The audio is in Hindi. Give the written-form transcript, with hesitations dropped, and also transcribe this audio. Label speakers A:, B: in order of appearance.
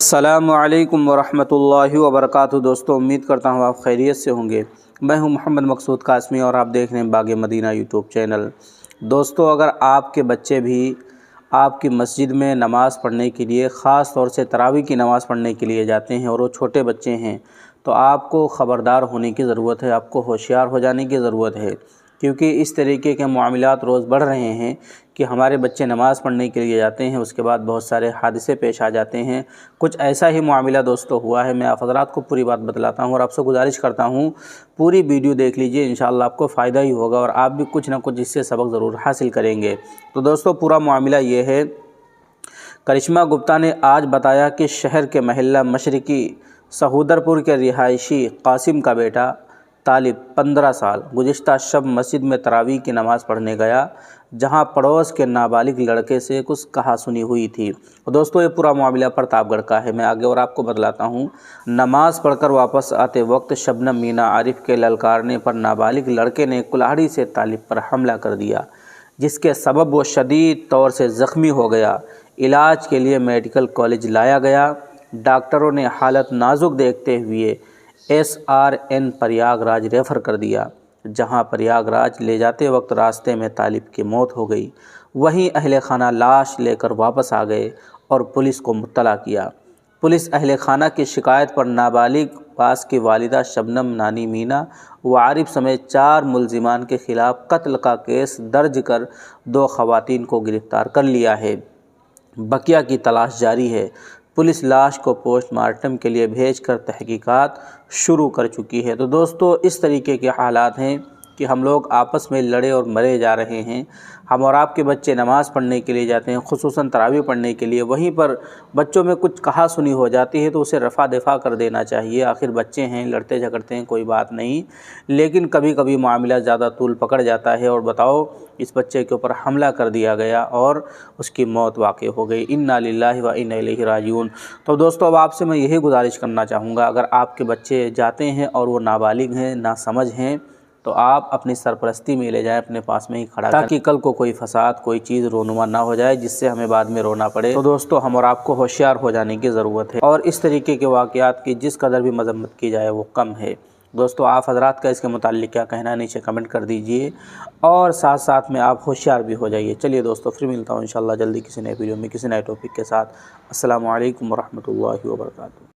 A: अस्सलामुअलैकुम वरहमतुल्लाहि वबरकातुहू। दोस्तों, उम्मीद करता हूँ आप खैरियत से होंगे। मैं हूँ मोहम्मद मकसूद कासमी और आप देख रहे हैं बाग़ मदीना यूट्यूब चैनल। दोस्तों, अगर आपके बच्चे भी आपकी मस्जिद में नमाज़ पढ़ने के लिए, ख़ास तौर से तरावी की नमाज़ पढ़ने के लिए जाते हैं और वो छोटे बच्चे हैं, तो आपको ख़बरदार होने की ज़रूरत है, आपको होशियार हो जाने की ज़रूरत है। क्योंकि इस तरीके के मामलात रोज़ बढ़ रहे हैं कि हमारे बच्चे नमाज़ पढ़ने के लिए जाते हैं, उसके बाद बहुत सारे हादसे पेश आ जाते हैं। कुछ ऐसा ही मामला दोस्तों हुआ है। मैं आप हज़रात को पूरी बात बतलाता हूँ और आपसे गुजारिश करता हूँ पूरी वीडियो देख लीजिए, इंशाअल्लाह आपको फ़ायदा ही होगा और आप भी कुछ ना कुछ इससे सबक ज़रूर हासिल करेंगे। तो दोस्तों, पूरा मामला ये है। करिश्मा गुप्ता ने आज बताया कि शहर के महल्ला मशरिकी सहोदरपुर के रिहायशी कासिम का बेटा तालिब 15 साल गुज़िश्ता शब मस्जिद में तरावी की नमाज़ पढ़ने गया, जहां पड़ोस के नाबालिग लड़के से कुछ कहासुनी हुई थी। तो दोस्तों, ये पूरा मामला प्रतापगढ़ का है। मैं आगे और आपको बतलाता हूं। नमाज़ पढ़कर वापस आते वक्त शबनम मीना आरिफ के ललकारने पर नाबालिग लड़के ने कुल्हाड़ी से तालिब पर हमला कर दिया, जिसके सबब वो शदीद तौर से ज़ख्मी हो गया। इलाज के लिए मेडिकल कॉलेज लाया गया। डॉक्टरों ने हालत नाजुक देखते हुए SRN प्रयागराज रेफ़र कर दिया, जहां प्रयागराज ले जाते वक्त रास्ते में तालिब की मौत हो गई। वहीं अहले खाना लाश लेकर वापस आ गए और पुलिस को मुत्तला किया। पुलिस अहले खाना की शिकायत पर नाबालिग पास की वालिदा शबनम नानी मीना व आरिफ समेत 4 मुलजिमान के ख़िलाफ़ कत्ल का केस दर्ज कर 2 ख़वातीन को गिरफ़्तार कर लिया है। बकिया की तलाश जारी है। पुलिस लाश को पोस्टमार्टम के लिए भेजकर तहकीकात शुरू कर चुकी है। तो दोस्तों, इस तरीके के हालात हैं कि हम लोग आपस में लड़े और मरे जा रहे हैं। हम और आपके बच्चे नमाज़ पढ़ने के लिए जाते हैं, खुसूसन तरावी पढ़ने के लिए। वहीं पर बच्चों में कुछ कहासुनी हो जाती है तो उसे रफ़ा दफ़ा कर देना चाहिए। आखिर बच्चे हैं, लड़ते झगड़ते हैं, कोई बात नहीं। लेकिन कभी कभी मामला ज़्यादा तूल पकड़ जाता है और बताओ, इस बच्चे के ऊपर हमला कर दिया गया और उसकी मौत वाक़ई हो गई। इन्ना लिल्लाहि व इन्ना इलैहि राजिऊन। तो दोस्तों, अब आपसे मैं यही गुजारिश करना चाहूँगा, अगर आपके बच्चे जाते हैं और वो नाबालिग हैं, नासमझ हैं, तो आप अपनी सरपरस्ती में ले जाएं, अपने पास में ही खड़ा, ताकि कल को कोई फसाद, कोई चीज़ रोनुमा ना हो जाए जिससे हमें बाद में रोना पड़े। तो दोस्तों, हम और आपको होशियार हो जाने की ज़रूरत है और इस तरीके के वाक़यात की जिस कदर भी मज़म्मत की जाए वो कम है। दोस्तों, आप हज़रात का इसके मुताल्लिक़ क्या कहना है, नीचे कमेंट कर दीजिए और साथ साथ में आप होशियार भी हो जाइए। चलिए दोस्तों, फिर मिलता हूँ इंशाअल्लाह जल्दी किसी नए वीडियो में किसी नए टॉपिक के साथ। अस्सलामु अलैकुम वरहमतुल्लाहि वबरकातुहू।